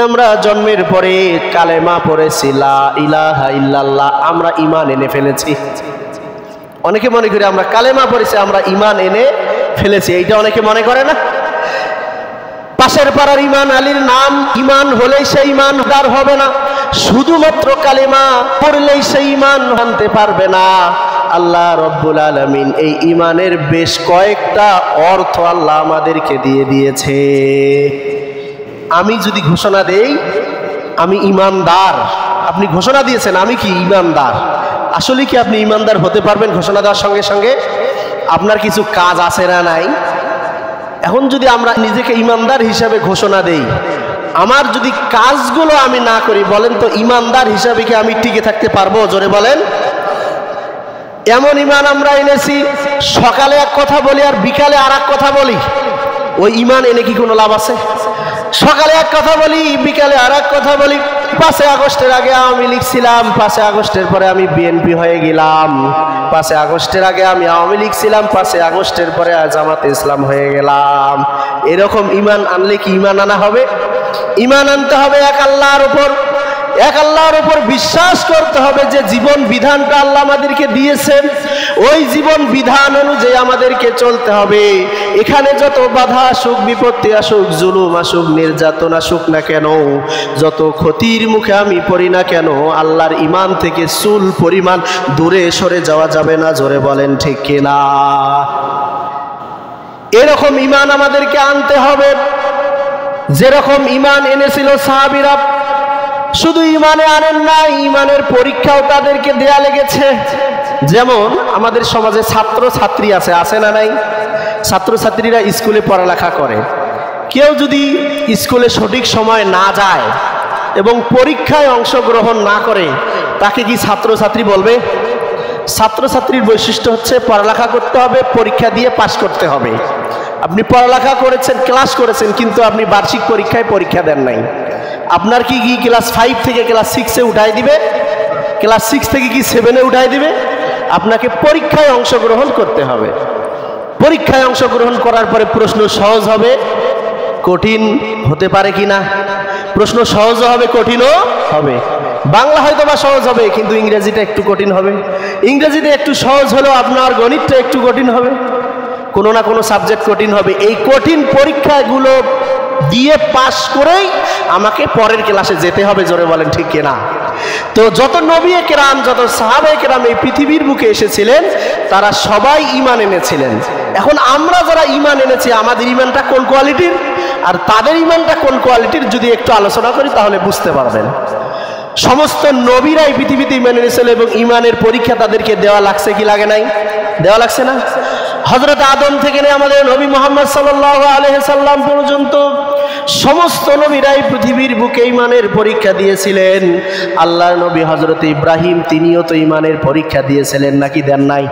আমরা জন্মের পরে কালেমা পড়েছি লা ইলাহা ইল্লাল্লাহ, আমরা ঈমান এনে ফেলেছি। অনেকে মনে করে আমরা কালেমা পড়েছি, আমরা ঈমান এনে ফেলেছি, এইটা অনেকে মনে করে না। পাশের পাড়ার ঈমান আলীর নাম ঈমান হলেই সেই ঈমানদার হবে না, শুধুমাত্র কালেমা পড়লেই সেই ঈমান আনতে পারবে না। আল্লাহ রব্বুল আলামিন এই ঈমানের বেশ কয়েকটা অর্থ আল্লাহ আমাদেরকে দিয়ে দিয়েছে। আমি যদি ঘোষণা দেই আমি ঈমানদার, আপনি ঘোষণা দিয়েছেন আমি কি ঈমানদার, আসলে কি আপনি ঈমানদার হতে পারবেন? ঘোষণা দেওয়ার সঙ্গে সঙ্গে আপনার কিছু কাজ আছে না নাই? এখন যদি আমরা নিজেকে ঈমানদার হিসাবে ঘোষণা দেই, আমার যদি কাজগুলো আমি না করি, বলেন তো ঈমানদার হিসাবে কি আমি টিকে থাকতে পারবো? জোরে বলেন। এমন ঈমান আমরা এনেছি, সকালে এক কথা বলি আর বিকালে আর এক কথা বলি, ওই ঈমান এনে কি কোনো লাভ আছে? সকালে এক কথা বলি, বিকালে আর এক কথা বলি। 5 আগস্টের আগে আওয়ামী লীগ ছিলাম, 5 আগস্টের পরে আমি বিএনপি হয়ে গেলাম। 5 আগস্টের আগে আমি আওয়ামী লীগ ছিলাম, 5 আগস্টের পরে জামাতে ইসলাম হয়ে গেলাম। এরকম ঈমান আনলে কি ঈমান আনা হবে? ঈমান আনতে হবে এক আল্লাহর উপর, এক আল্লাহর উপর বিশ্বাস করতে হবে যে জীবন বিধানটা আল্লাহ আমাদেরকে দিয়েছেন, ওই জীবন বিধান অনুযায়ী আমাদেরকে চলতে হবে। এখানে যত বাধা আসুক, বিপত্তি আসুক, জুলুম আসুক, নির্যাতন আসুক না কেন, যত ক্ষতির মুখে আমি পড়ি না কেন, আল্লাহর ঈমান থেকে চুল পরিমাণ দূরে সরে যাওয়া যাবে না। জোরে বলেন ঠিক কিনা? এরকম ঈমান আমাদেরকে আনতে হবে যেরকম ঈমান এনেছিল সাহাবীরা। শুধু ঈমানে আনেন না, ঈমানের পরীক্ষাও তাদেরকে দেয়া লেগেছে। যেমন আমাদের সমাজে ছাত্র ছাত্রী আছে না নাই? ছাত্র ছাত্রীরা স্কুলে পড়ালেখা করে, কেউ যদি স্কুলে সঠিক সময় না যায় এবং পরীক্ষায় অংশগ্রহণ না করে, তাকে কি ছাত্র ছাত্রী বলবে? ছাত্র ছাত্রীর বৈশিষ্ট্য হচ্ছে পড়ালেখা করতে হবে, পরীক্ষা দিয়ে পাশ করতে হবে। আপনি পড়ালেখা করেছেন, ক্লাস করেছেন, কিন্তু আপনি বার্ষিক পরীক্ষায় পরীক্ষা দেন নাই, আপনার কি ক্লাস 5 থেকে ক্লাস 6-এ উঠাই দিবে? ক্লাস 6 থেকে কি 7-এ উঠাই দিবে? আপনাকে পরীক্ষায় অংশগ্রহণ করতে হবে। পরীক্ষায় অংশগ্রহণ করার পরে প্রশ্ন সহজ হবে, কঠিন হতে পারে কিনা? প্রশ্ন সহজও হবে, কঠিনও হবে। বাংলা হয়তো বা সহজ হবে, কিন্তু ইংরেজিটা একটু কঠিন হবে। ইংরেজিতে একটু সহজ হলেও আপনার গণিতটা একটু কঠিন হবে, কোনো না কোনো সাবজেক্ট কঠিন হবে। এই কঠিন পরীক্ষাগুলো দিয়ে পাশ করেই আমাকে পরের ক্লাসে যেতে হবে। জোরে বলেন ঠিক কিনা? তো যত নবী কেরাম, যত সাহাবায়ে কেরাম এই পৃথিবীর বুকে এসেছিলেন, তারা সবাই ঈমান এনেছিলেন। এখন আমরা যারা ঈমান এনেছি, আমাদের ঈমানটা কোন কোয়ালিটির আর তাদের ঈমানটা কোন কোয়ালিটির যদি একটু আলোচনা করি, তাহলে বুঝতে পারবেন। সমস্ত নবীরাই পৃথিবীতে ঈমান এনেছিল এবং ঈমানের পরীক্ষা তাদেরকে দেওয়া লাগছে কি লাগে নাই? দেওয়া লাগছে না? হযরত আদম থেকে নিয়ে আমাদের নবী মুহাম্মদ সাল্লাল্লাহু আলাইহি সাল্লাম পর্যন্ত সমস্ত নবীরাই পৃথিবীর বুকে ঈমানের পরীক্ষা দিয়েছিলেন। আল্লাহর নবী হযরত ইব্রাহিম, তিনিও তো ঈমানের পরীক্ষা দিয়েছিলেন, নাকি দেন নাই?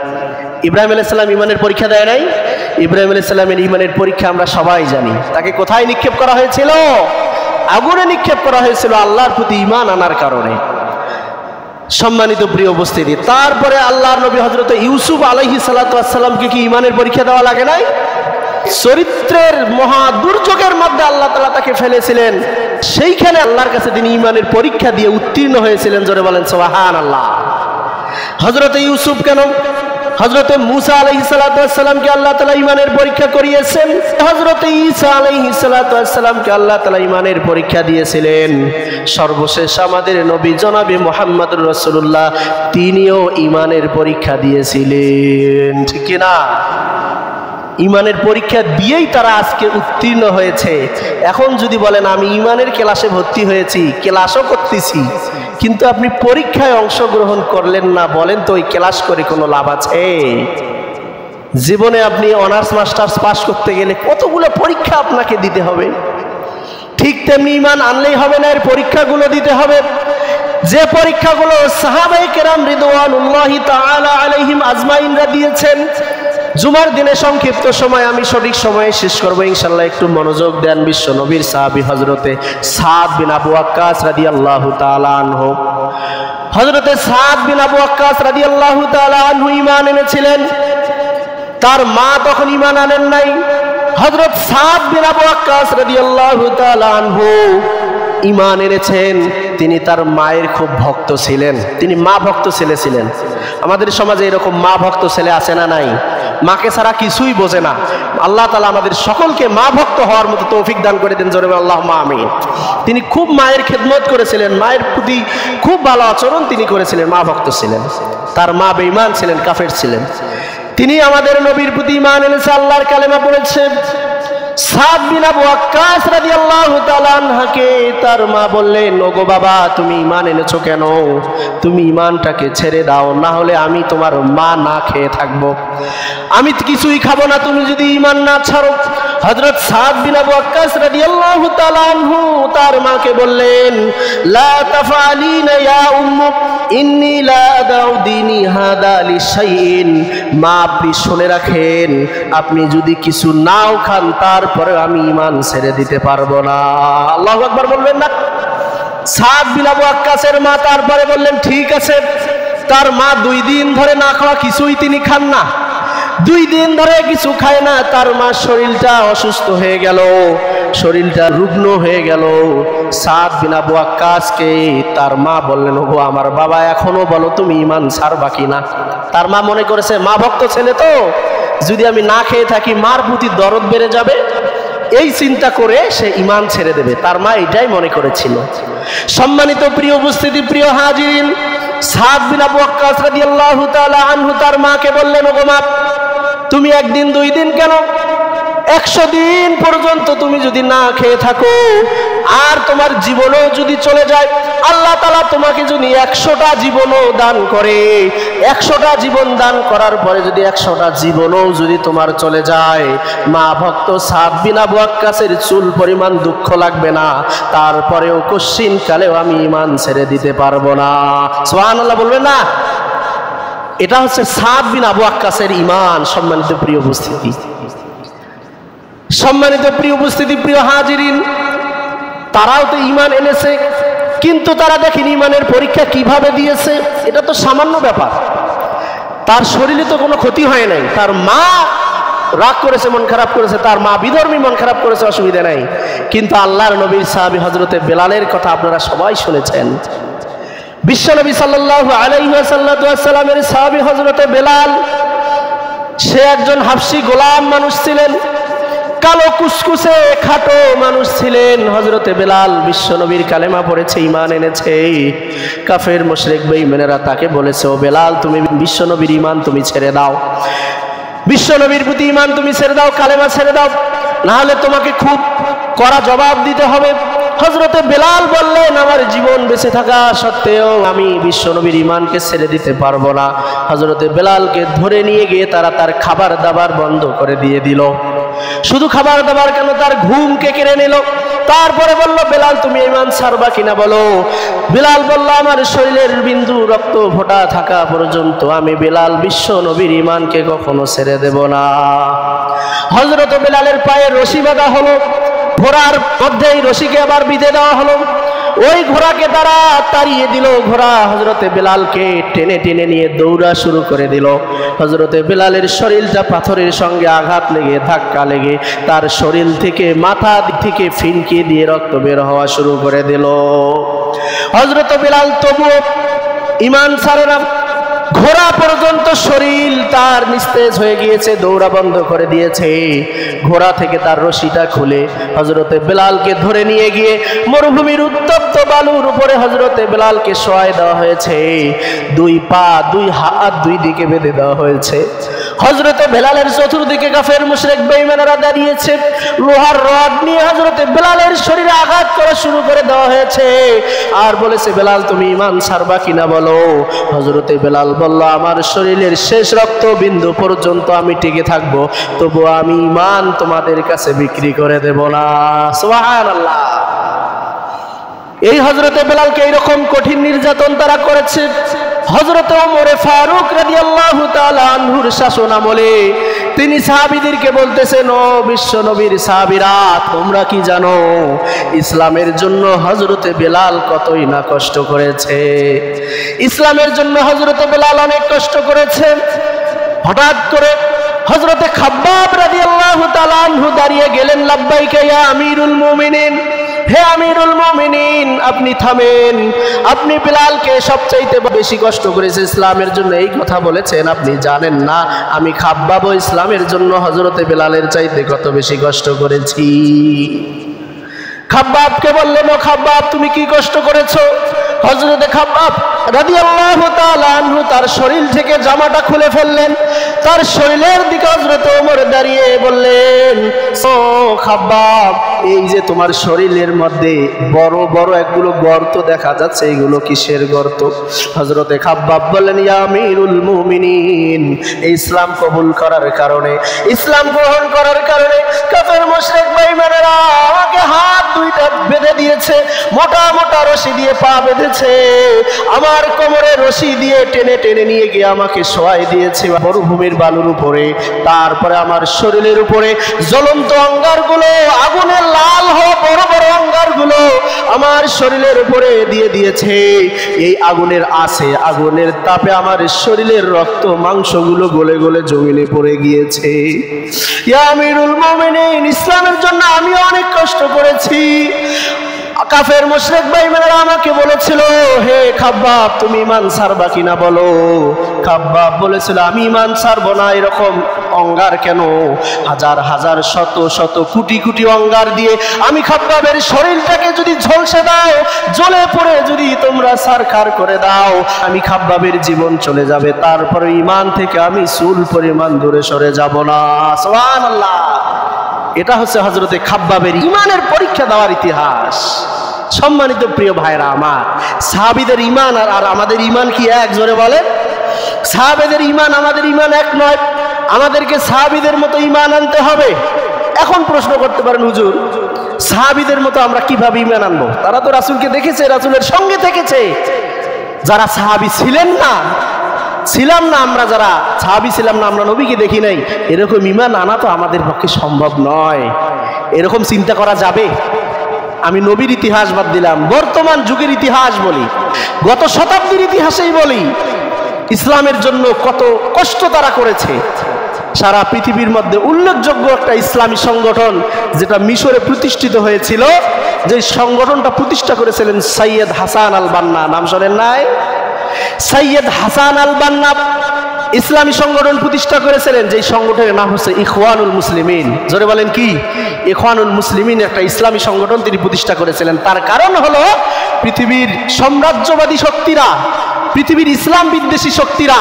ইব্রাহিম আলাইহিস সালাম ঈমানের পরীক্ষা দেয় নাই? ইব্রাহিম আলাইহিস সালামের ঈমানের পরীক্ষা আমরা সবাই জানি। তাকে কোথায় নিক্ষেপ করা হয়েছিল? আগুনে নিক্ষেপ করা হয়েছিল আল্লাহর প্রতি ঈমান আনার কারণে। সম্মানিত প্রিয় উপস্থিতি, তারপরে আল্লাহর নবী হযরত ইউসুফ আলাইহিস সালাতু ওয়াস সালামকে কি ঈমানের পরীক্ষা দেওয়া লাগে নাই? চরিত্রের মহা দুর্যোগের মধ্যে আল্লাহ তাআলা তাকে ফেলেছিলেন, সেইখানে আল্লাহর কাছে তিনি ঈমানের পরীক্ষা দিয়ে উত্তীর্ণ হয়েছিলেন। জোরে বলেন সুবহানাল্লাহ। হযরত ইউসুফ কেন, হযরত মুসা আলাইহিস সালাতু ওয়াস সালামকে আল্লাহ তাআলা ঈমানের পরীক্ষা করিয়েছেন, হযরত ঈসা আলাইহিস সালাতু ওয়াস সালামকে আল্লাহ তাআলা ঈমানের পরীক্ষা দিয়েছিলেন। সর্বশেষ আমাদের নবী জনাবে মুহাম্মদুর রাসূলুল্লাহ, তিনিও ঈমানের পরীক্ষা দিয়েছিলেন, ঠিক কি না? ঈমানের পরীক্ষা দিয়েই তারা আজকে উত্তীর্ণ হয়েছে। এখন যদি বলেন আমি ঈমানের ক্লাসে ভর্তি হয়েছি, ক্লাসও করতেছি, কিন্তু আপনি পরীক্ষায় অংশগ্রহণ করলেন না, বলেন তো ওই ক্লাস করে কোনো লাভ আছে? জীবনে আপনি অনার্স মাস্টার্স পাস করতে গেলে কতগুলো পরীক্ষা আপনাকে দিতে হবে। ঠিক তেমনি ঈমান আনলেই হবে না, এর পরীক্ষাগুলো দিতে হবে। যে পরীক্ষাগুলো সাহাবায়ে কেরাম রিদওয়ানুল্লাহি তাআলা আলাইহিম আজমাইনরা দিয়েছেন। জুমার দিনে সংক্ষিপ্ত সময়, আমি সঠিক সময়ে শেষ করবো ইনশাআল্লাহ, একটু মনোযোগ দেন। বিশ্ব নবীর সাহাবী হযরতে সাদ বিন আবু ওয়াক্কাস রাদিয়াল্লাহু তাআলা আনহু, হযরতে সাদ বিন আবু ওয়াক্কাস রাদিয়াল্লাহু তাআলা আনহু ঈমান এনেছিলেন। তার মা তখন ঈমান আনেন নাই। হযরত সাদ বিন আবু ওয়াক্কাস রাদিয়াল্লাহু তাআলা আনহু ঈমান এনেছেন, তিনি তার মায়ের খুব ভক্ত ছিলেন, তিনি মা ভক্ত ছেলে ছিলেন। আমাদের সমাজে এরকম মা ভক্ত ছেলে আছে না নাই? মাকে ছাড়া কিছুই বোঝে না। আল্লাহ তাআলা আমাদের সকলকে মা ভক্ত হওয়ার মতো তৌফিক দান করে দেন, জোরে আল্লাহুম্মা আমিন। তিনি খুব মায়ের খেদমত করেছিলেন, মায়ের প্রতি খুব ভালো আচরণ তিনি করেছিলেন, মা ভক্ত ছিলেন। তার মা বেঈমান ছিলেন, কাফের ছিলেন। তিনি আমাদের নবীর প্রতি ঈমান এনেছে, আল্লাহর কালেমা পড়েছে। সাদ বিন আবু ওয়াক্কাস রাদিয়াল্লাহু তাআলা আনহাকে তার মা বললেন, ওগো বাবা, তুমি ঈমান এনেছো কেন? তুমি ঈমানটাকে ছেড়ে দাও, না হলে আমি তোমার মা না খেয়ে থাকবো, আমি কিছুই খাবো না তুমি যদি ঈমান না ছাড়ো। হযরত সাদ বিন আবু ওয়াক্কাস রাদিয়াল্লাহু তাআলা আনহু তার মাকে বললেন, লা তাফআলিনা ইয়া উম্মু ইন্নী লা আদাউ দীনি হাদা লিশাইইন। মা, আপনি শুনে রাখেন, আপনি যদি কিছু নাও খান তারপরে আমি ঈমান ছেড়ে দিতে পারবো না। আল্লাহু আকবার বলবেন না? সাদ বিন আবু ওয়াক্কাসের মা তারপরে বললেন, ঠিক আছে। তার মা 2 দিন ধরে না খাওয়া কিছুই তিনি খান না, 2 দিন ধরে কিছু খায় না। তার মা শরীরটা অসুস্থ হয়ে গেল, শরীরটা রুগ্ন হয়ে গেল। সাদ বিন আবু ওয়াক্কাসকে তার মা বললেন, ওগো আমার বাবা, এখনো বলো তুমি ঈমান ছাড়বা কিনা? তার মা মনে করেছে মা ভক্ত ছেলে তো, যদি আমি না খেয়ে থাকি মার প্রতি দরদ বেড়ে যাবে, এই চিন্তা করে সে ঈমান ছেড়ে দেবে। তার মা এটাই মনে করেছিল। সম্মানিত প্রিয় উপস্থিতি, প্রিয় হাজিরিন, সাদ বিন আবু ওয়াক্কাস রাদিয়াল্লাহু তাআলা আনহু তার মাকে বললেন, ওগো মা, তুমি 1 দিন 2 দিন কেন, 100 দিন পর্যন্ত তুমি যদি না খেয়ে থাকো আর তোমার জীবনও যদি চলে যায়, আল্লাহ তাআলা তোমাকে যদি 100টা জীবনও দান করে, 100টা জীবন দান করার পরে যদি 100টা জীবনও যদি তোমার চলে যায়, মা ভক্ত সাদ বিন আবু ওয়াক্কাসের চুল পরিমাণ দুঃখ লাগবে না, তারপরেও কশিন কালেও আমি ঈমান ছেড়ে দিতে পারবো না। সুবহানাল্লাহ বলবেন না? এটা হচ্ছে সাদ বিন আবু ওয়াক্কাসের ঈমান। সম্মানিত প্রিয় উপস্থিতি, সম্মানিত প্রিয় উপস্থিতি, প্রিয় হাজিরিন, তারাও তো ঈমান এনেছে, কিন্তু তারা দেখেন ঈমানের পরীক্ষা কিভাবে দিয়েছে। এটা তো সামান্য ব্যাপার, তার শরীরে তো কোনো ক্ষতি হয় নাই। তার মা রাগ করেছে, মন খারাপ করেছে, তার মা বিধর্মী, মন খারাপ করেছে, অসুবিধা নাই। কিন্তু আল্লাহর নবীর সাহাবী হযরতে বেলালের কথা আপনারা সবাই শুনেছেন। বিশ্বনবী সাল্লাল্লাহু আলাইহি ওয়াসাল্লামের সাহাবী হযরতে বেলাল, সে একজন হাবশী গোলাম মানুষ ছিলেন, কালো কুসকুসে খাটো মানুষ ছিলেন। হযরতে বেলাল বিশ্বনবীর কালেমা পড়েছে, ঈমান এনেছে। কাফের মুশরিক বেঈমানেরা তাকে বলেছে, ও বেলাল, তুমি বিশ্বনবীর ঈমান তুমি ছেড়ে দাও, বিশ্বনবীর প্রতি ঈমান তুমি ছেড়ে দাও, কালেমা ছেড়ে দাও, না হলে তোমাকে খুব কড়া জবাব দিতে হবে। হযরতে বেলাল বললেন, আমার জীবন বেঁচে থাকা সত্ত্বেও আমি বিশ্বনবীর ঈমানকে ছেড়ে দিতে পারবো না। হযরতে বেলালকে ধরে নিয়ে গিয়ে তারা তার খাবার দাবার বন্ধ করে দিয়ে দিল। শুধু খাবার দাবার কেন, তার ঘুমকে কেড়ে নিল। তারপরে বলল, বেলাল তুমি ঈমান ছাড়বা কিনা বলো। বেলাল বলল, আমার শরীরের বিন্দু রক্ত ফোঁটা থাকা পর্যন্ত আমি বেলাল বিশ্বনবীর ঈমানকে কখনো ছেড়ে দেব না। হযরত বেলালের পায়ে রশি বাঁধা হলো, ঘোড়ার মধ্যেই রশিকে আবার বিঁধে দেওয়া হলো। ওই ঘোড়াকে তারা তাড়িয়ে দিল। ঘোড়া হযরতে বেলালকে টেনে টেনে নিয়ে দৌড়া শুরু করে দিল। হযরতে বেলালের শরীরটা পাথরের সঙ্গে আঘাত লেগে, ধাক্কা লেগে তার শরীর থেকে, মাথা থেকে ফিনকি দিয়ে রক্ত বের হওয়া শুরু করে দিল। হযরতে বেলাল তবুও ঈমান ছাড়ে না। ঘোড়া পর্যন্ত শরীর তার নিস্তেজ হয়ে গিয়েছে, দৌড়া বন্ধ করে দিয়েছে। ঘোড়া থেকে তার রশিটা খুলে হযরতে বেলালকে ধরে নিয়ে গিয়ে মরুভূমির উত্তপ্ত বালুর উপরে হযরতে বেলালকে শোয়ায় দেওয়া হয়েছে। 2 পা 2 হাত 2 দিকে বেঁধে দেওয়া হয়েছে। হযরতে বেলালের চতুর্দিকে কাফের মুশরিক বেঈমানেরা দাঁড়িয়েছে। লোহার রড নিয়ে হযরতে বেলালের শরীরে আঘাত করা শুরু করে দেওয়া হয়েছে, আর বলেছে, বেলাল তুমি ঈমান ছাড়বা কিনা বলো। হযরতে বেলাল বলল, আমার শরীরের শেষ রক্ত বিন্দু পর্যন্ত আমি টিকে থাকবো, তবু আমি ঈমান তোমাদের কাছে বিক্রি করে দেব না। সুবহানাল্লাহ। এই হযরতে বেলালকে এইরকম কঠিন নির্যাতন তারা করেছে। হযরতে ওমর ফারুক রাদিয়াল্লাহু তাআলা আনহুর শাসন আমলে তিনি সাহাবীদেরকে বলতেছেন, ও বিশ্বনবীর সাহাবীরা, তোমরা কি জানো ইসলামের জন্য হযরতে বেলাল কতই না কষ্ট করেছে। ইসলামের জন্য হযরতে বেলাল অনেক কষ্ট করেছে। হঠাৎ করে হযরতে খাব্বাব রাদিয়াল্লাহু তাআলা আনহু দাঁড়িয়ে গেলেন, লাব্বাইকা ইয়া আমিরুল মুমিনিন। হে আমিরুল মুমিনিন, আপনি থামেন, আপনি বিলালকে সবচাইতে বেশি কষ্ট করেছে ইসলামের জন্য এই কথা বলেছেন, আপনি জানেন না আমি খাব্বাব ইসলামের জন্য হযরতে বিলালের চাইতে কত বেশি কষ্ট করেছি। খাব্বাবকে বললেন, ও খাব্বাব তুমি কি কষ্ট করেছো? হযরতে খাব্বাব রাদিয়াল্লাহু তাআলা আনহু তার শরীর থেকে জামাটা খুলে ফেললেন, তার শরীরের দিকে হযরত ওমর দাঁড়িয়ে বললেন, ও খাব্বাব, এই যে তোমার শরীরের মধ্যে বড় বড় একগুলো গর্ত দেখা যাচ্ছে, এগুলো কিসের গর্ত? হযরতে খাব্বাব বললেন, ইয়া আমিরুল মুমিনিন, ইসলাম কবুল করার কারণে, ইসলাম গ্রহণ করার কারণে কাফের মুশরিক বেঈমানেরা আমাকে হাত দুইটা বেঁধে দিয়েছে, মোটা মোটা রশি দিয়ে পা বেঁধেছে, আমার কোমরে রশি দিয়ে টেনে টেনে নিয়ে গিয়ে আমাকে শোয়াই দিয়েছে মরুভূমির বালুর উপরে, তারপরে আমার শরীরের উপরে জ্বলন্ত অঙ্গারগুলো, আগুনের লাল হওয়া বড় বড় অঙ্গারগুলো আমার শরীরের উপরে দিয়ে দিয়েছে। এই আগুনের আঁচে, আগুনের তাপে আমার শরীরের রক্ত মাংসগুলো গলে গলে জমিনে পড়ে গিয়েছে। ইয়া আমিরুল মুমিনিন, ইসলামের জন্য আমি অনেক কষ্ট করেছি। কাফের মুশরিক বেঈমানেরা আমাকে বলেছিল, হে খাব্বাব তুমি ঈমান ছাড়বা কিনা বলো। খাব্বাব বলেছিল, আমি ঈমান ছাড়বো না। এরকম অঙ্গার কেন? হাজার হাজার শত শত কোটি কোটি অঙ্গার দিয়ে আমি খাব্বাবের শরীরটাকে যদি ঝলসে দাও, জ্বলে পড়ে যদি তোমরা ছারখার করে দাও, আমি খাব্বাবের জীবন চলে যাবে, তারপরে ঈমান থেকে আমি চুল পরিমাণ দূরে সরে যাব না। সুবহানাল্লাহ। এটা হচ্ছে হযরতে খাব্বাবের ঈমানের পরীক্ষা দেওয়ার ইতিহাস। সম্মানিত প্রিয় ভাইরা আমার, সাহাবীদের ঈমান আর আমাদের ঈমান কি এক? জোরে বলেন। সাহাবীদের ঈমান আমাদের ঈমান এক নয়, আমাদেরকে সাহাবীদের মতো ঈমান আনতে হবে। এখন প্রশ্ন করতে পারেন, হুজুর সাহাবীদের মতো আমরা কিভাবে ঈমান আনবো? তারা তো রাসূলকে দেখেছে, রাসূলের সঙ্গে থেকেছে। যারা সাহাবী ছিলাম না, আমরা যারা সাহাবী ছিলাম না, আমরা নবীকে দেখি নাই, এরকম ঈমান আনা তো আমাদের পক্ষে সম্ভব নয়। এরকম চিন্তা করা যাবে? আমি নবীর ইতিহাস বাদ দিলাম, বর্তমান যুগের ইতিহাস বলি, গত শতাব্দীর ইতিহাসেই বলি, ইসলামের জন্য কত কষ্ট তারা করেছে। সারা পৃথিবীর মধ্যে উল্লেখযোগ্য একটা ইসলামী সংগঠন যেটা মিশরে প্রতিষ্ঠিত হয়েছিল, যে সংগঠনটা প্রতিষ্ঠা করেছিলেন সৈয়দ হাসান আল বান্না। নাম শোনেন নাই? সৈয়দ হাসান আল বান্না ইসলামী সংগঠন প্রতিষ্ঠা করেছিলেন, যে সংগঠনের নাম হচ্ছে ইখওয়ানুল মুসলিমিন। জোরে বলেন কি? ইখওয়ানুল মুসলিমিন একটা ইসলামী সংগঠন তিনি প্রতিষ্ঠা করেছিলেন। তার কারণ হলো পৃথিবীর সাম্রাজ্যবাদী শক্তিরা, পৃথিবীর ইসলাম বিদ্বেষী শক্তিরা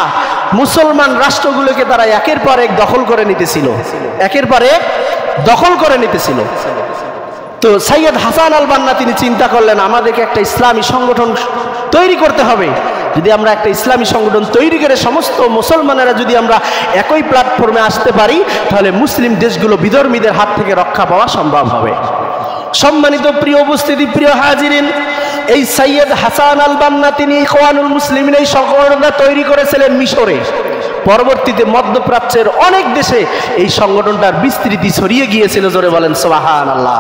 মুসলমান রাষ্ট্রগুলোকে তারা একের পর এক দখল করে নিতেছিল, একের পর এক দখল করে নিতেছিল। তো সৈয়দ হাসান আল বান্না তিনি চিন্তা করলেন, আমাদেরকে একটা ইসলামী সংগঠন তৈরি করতে হবে। যদি আমরা একটা ইসলামী সংগঠন তৈরি করে সমস্ত মুসলমানেরা যদি আমরা একই প্ল্যাটফর্মে আসতে পারি, তাহলে মুসলিম দেশগুলো বিধর্মীদের হাত থেকে রক্ষা পাওয়া সম্ভব হবে। সম্মানিত প্রিয় উপস্থিতি, প্রিয় হাজিরিন, এই সৈয়দ হাসান আল বান্না তিনি ইখওয়ানুল মুসলিমিন এই সংগঠনটা তৈরি করেছিলেন মিশরে। পরবর্তীতে মধ্যপ্রাচ্যের অনেক দেশে এই সংগঠনটার বিস্তৃতি ছড়িয়ে গিয়েছিল। জোরে বলেন সুবহানাল্লাহ।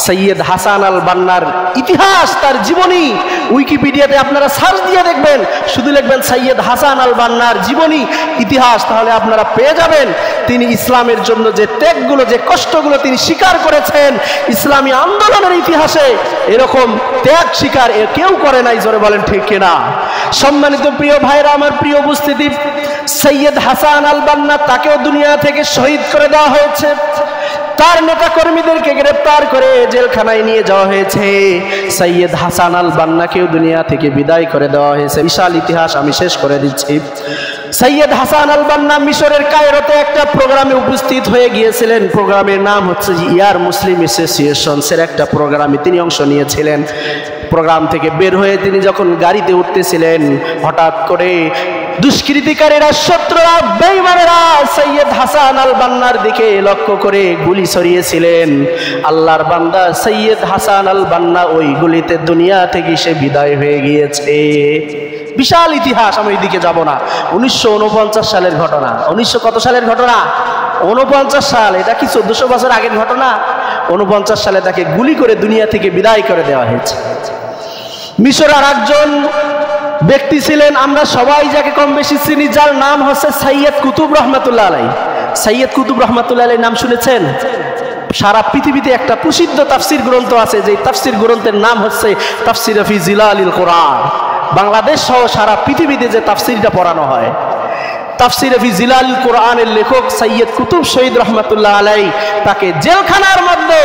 সৈয়দ হাসান আল বান্নার ইতিহাস, তার জীবনী উইকিপিডিয়াতে আপনারা সার্চ দিয়ে দেখবেন, শুধু লিখবেন সৈয়দ হাসান আল বান্নার জীবনী ইতিহাস, তাহলে আপনারা পেয়ে যাবেন তিনি ইসলামের জন্য যে ত্যাগগুলো, যে কষ্টগুলো তিনি স্বীকার করেছেন। ইসলামী আন্দোলনের ইতিহাসে এরকম ত্যাগ স্বীকার কেউ করে নাই। জোরে বলেন ঠিক কিনা? সম্মানিত প্রিয় ভাইরা আমার, প্রিয় উপস্থিতি, সৈয়দ হাসান আল বান্না তাকেও দুনিয়া থেকে শহীদ করে দেওয়া হয়েছে। তার নেতা কর্মীদেরকে গ্রেফতার করে জেলখানায় নিয়ে যাওয়া হয়েছে। সৈয়দ হাসান আল বান্নাকেও দুনিয়া থেকে বিদায় করে দেওয়া হয়েছে। বিশাল ইতিহাস আমি শেষ করে দিচ্ছি। সৈয়দ হাসান আল বান্না মিশরের কায়রোতে একটা প্রোগ্রামে উপস্থিত হয়ে গিয়েছিলেন। প্রোগ্রামের নাম হচ্ছে ইয়ার মুসলিম অ্যাসোসিয়েশনসের একটা প্রোগ্রামে তিনি অংশ নিয়েছিলেন। প্রোগ্রাম থেকে বের হয়ে তিনি যখন গাড়িতে উঠতেছিলেন, হঠাৎ করে দুষ্কৃতিকারীরা, শত্রুরা, বেঈমানেরা সৈয়দ হাসান আল বান্নার দিকে লক্ষ্য করে গুলি ছড়িয়েছিলেন। আল্লাহর বান্দা সৈয়দ হাসান আল বান্না ওই গুলিতে দুনিয়া থেকে সে বিদায় হয়ে গিয়েছে। বিশাল ইতিহাস, আমি ওইদিকে যাব না। 1949 সালের ঘটনা। 1900 কত সালের ঘটনা? 49 সাল। এটা কি 1400 বছর আগের ঘটনা? 49 সালে তাকে গুলি করে দুনিয়া থেকে বিদায় করে দেওয়া হয়েছে। মিশর আর একজন ব্যক্তি ছিলেন, আমরা সবাই যাকে কম বেশি চিনি, যার নাম হচ্ছে সৈয়দ কুতুব রহমাতুল্লাহ আলাইহি। সৈয়দ কুতুব রহমাতুল্লাহ আলাইহি নাম শুনেছেন? সারা পৃথিবীতে একটা প্রসিদ্ধ তাফসির গ্রন্থ আছে, যে তাফসির গ্রন্থের নাম হচ্ছে তাফসির ফি জিলালিল কোরআন। বাংলাদেশ সহ সারা পৃথিবীতে যে তাফসিরটা পড়ানো হয়, তাফসির ফি জিলালিল কোরআনের লেখক সৈয়দ কুতুব শহীদ রহমাতুল্লাহ আলাইহি, তাকে জেলখানার মধ্যে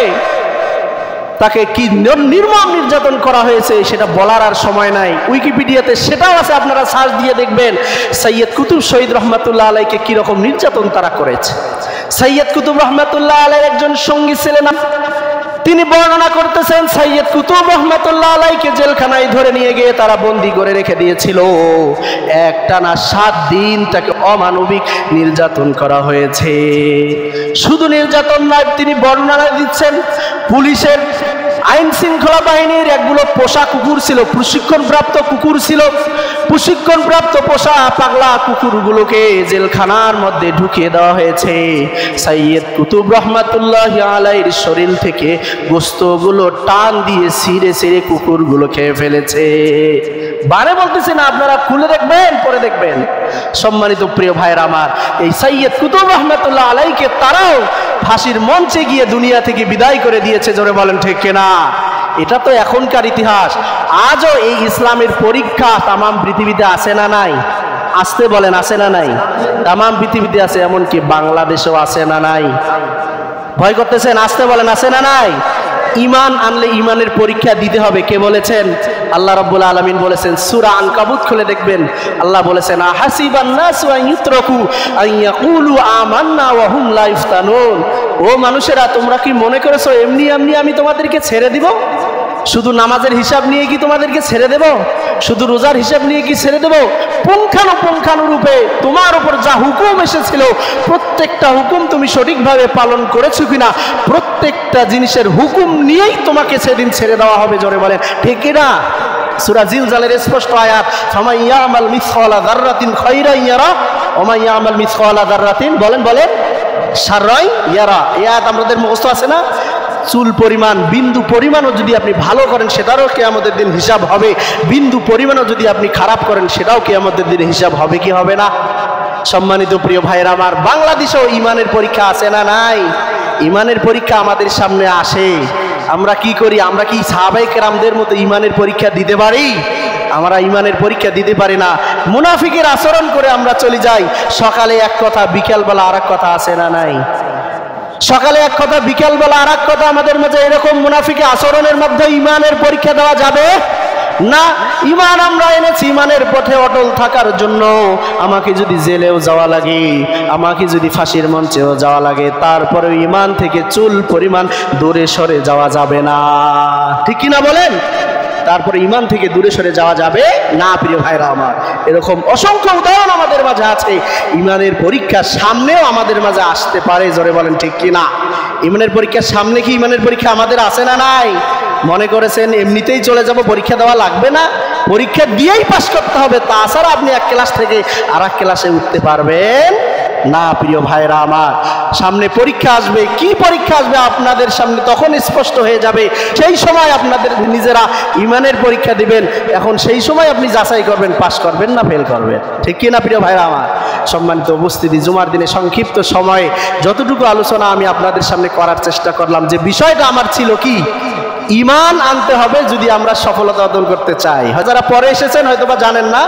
তাকে কি নির্মম নির্যাতন করা হয়েছে সেটা বলার আর সময় নাই। উইকিপিডিয়াতে সেটাও আছে, আপনারা সার্চ দিয়ে দেখবেন সৈয়দ কুতুব শহীদ রহমাতুল্লাহ আলাইহিকে কিরকম নির্যাতন তারা করেছে। সৈয়দ কুতুব রহমাতুল্লাহ আলাইহির একজন সঙ্গী ছিলেন, তিনি বর্ণনা করতেছেন সৈয়দ কুতুব রহমাতুল্লাহ আলাইহিকে জেলখানায় ধরে নিয়ে গিয়ে তারা বন্দি করে রেখে দিয়েছিল। একটানা 7 দিন তাকে অমানবিক নির্যাতন করা হয়েছে। শুধু নির্যাতন নয়, তিনি বর্ণনা দিচ্ছেন পুলিশের আইন শৃঙ্খলা বাহিনীর একগুলো পোষা কুকুর ছিল, প্রশিক্ষণপ্রাপ্ত কুকুর ছিল। প্রশিক্ষণপ্রাপ্ত পোষা পাগলা কুকুরগুলোকে জেলখানার মধ্যে ঢুকিয়ে দেওয়া হয়েছে। সৈয়দ কুতুব রহমাতুল্লাহ আলাইহির শরীর থেকে গোস্তগুলো টান দিয়ে ছিঁড়ে ছিঁড়ে কুকুরগুলো খেয়ে ফেলেছে। বারে বলতেছি না, আপনারা খুলে দেখবেন, পরে দেখবেন। সম্মানিত প্রিয় ভাইরা আমার, এই সৈয়দ কুতুব রহমাতুল্লাহ আলাইহিকে তারাও ফাঁসির মঞ্চে গিয়ে দুনিয়া থেকে বিদায় করে দিয়েছে। জোরে বলেন ঠিক কিনা? এটা তো এখনকার ইতিহাস। আজও এই ইসলামের পরীক্ষা তামাম পৃথিবীতে আছে না নাই? আসতে বলেন, আছে না নাই? তামাম পৃথিবীতে আছে, এমনকি বাংলাদেশেও আছে না নাই? ভয় করতেছেন? আসতে বলেন, আছে না নাই? ঈমান আনলে ঈমানের পরীক্ষা দিতে হবে। কে বলেছেন? আল্লাহ রাব্বুল আলামিন বলেছেন। সূরা আনকাবুত খুলে দেখবেন, আল্লাহ বলেছেন আহাসিবান নাসু আন ইউতরাকু আন ইয়াকুলু আমান্না ওয়া হুম লা ইফতানুন। ও মানুষেরা, তোমরা কি মনে করেছো এমনি এমনি আমি তোমাদেরকে ছেড়ে দিব? শুধু নামাজের হিসাব নিয়ে কি তোমাদেরকে ছেড়ে দেব? শুধু রোজার হিসাব নিয়ে কি ছেড়ে দেব? পুঙ্খানুপুঙ্খানুরূপে তোমার উপর যা হুকুম এসেছিল প্রত্যেকটা হুকুম তুমি সঠিকভাবে পালন করেছো কিনা, প্রত্যেকটা জিনিসের হুকুম নিয়েই তোমাকে সেদিন ছেড়ে দেওয়া হবে। জোরে বলেন ঠিক কিনা? সূরা জিলজালের স্পষ্ট আয়াত, ফামান ইয়ামাল মিসকালা যাররাতিন খায়রান ইয়ারা ওয়া মান ইয়ামাল মিসকালা যাররাতিন বলেন শাররান ইয়ারা। এই আয়াত আমাদের মুখস্থ আছে না? চুল পরিমাণ, বিন্দু পরিমাণও যদি আপনি ভালো করেন সেটারও কিয়ামতের দিন হিসাব হবে। বিন্দু পরিমাণও যদি আপনি খারাপ করেন সেটাও কিয়ামতের দিন হিসাব হবে কি হবে না? সম্মানিত প্রিয় ভাইরা আমার, বাংলাদেশেও ঈমানের পরীক্ষা আছে না নাই? ঈমানের পরীক্ষা আমাদের সামনে আসে। আমরা কি করি? আমরা কি সাহাবায়ে কেরামদের মতো ঈমানের পরীক্ষা দিতে পারি? আমরা ঈমানের পরীক্ষা দিতে পারি না। মুনাফিকের আচরণ করে আমরা চলে যাই। সকালে এক কথা, বিকালবেলা আর এক কথা, আছে না নাই? সকালে এক কথা, বিকালবেলা আর এক কথা। আমাদের মাঝে এরকম মুনাফিকের আচরণের মধ্যে ঈমানের পরীক্ষা দেওয়া যাবে না। ঈমান আমরা এনেছি ঈমানের পথে অটল থাকার জন্য। আমাকে যদি জেলেও যাওয়া লাগে, আমাকে যদি ফাঁসির মঞ্চেও যাওয়া লাগে, তারপরেও ঈমান থেকে চুল পরিমাণ দূরে সরে যাওয়া যাবে না। ঠিক কিনা বলেন? তারপরে ঈমান থেকে দূরে সরে যাওয়া যাবে না। প্রিয় ভাইরা আমার, এরকম অসংখ্য উদাহরণ আমাদের মাঝে আছে। ঈমানের পরীক্ষার সামনেও আমাদের মাঝে আসতে পারে। জোরে বলেন ঠিক কিনা? ঈমানের পরীক্ষার সামনে কি ঈমানের পরীক্ষা আমাদের আছে না নাই? মনে করেছেন এমনিতেই চলে যাব, পরীক্ষা দেওয়া লাগবে না? পরীক্ষা দিয়েই পাস করতে হবে, তাছাড়া আপনি এক ক্লাস থেকে আর এক ক্লাসে উঠতে পারবেন না। প্রিয় ভাইরা আমার, সামনে পরীক্ষা আসবে। কি পরীক্ষা আসবে আপনাদের সামনে তখন স্পষ্ট হয়ে যাবে। সেই সময় আপনাদের নিজেরা ঈমানের পরীক্ষা দিবেন। এখন সেই সময় আপনি যাচাই করবেন পাস করবেন না ফেল করবেন। ঠিক কি না প্রিয় ভাইরা আমার? সম্মানিত উপস্থিতি, জুমার দিনে সংক্ষিপ্ত সময়ে যতটুকু আলোচনা আমি আপনাদের সামনে করার চেষ্টা করলাম, যে বিষয়টা আমার ছিল কি, ঈমান আনতে হবে যদি আমরা সফলতা অর্জন করতে চাই। যারা পরে এসেছেন হয়তো বা জানেন না।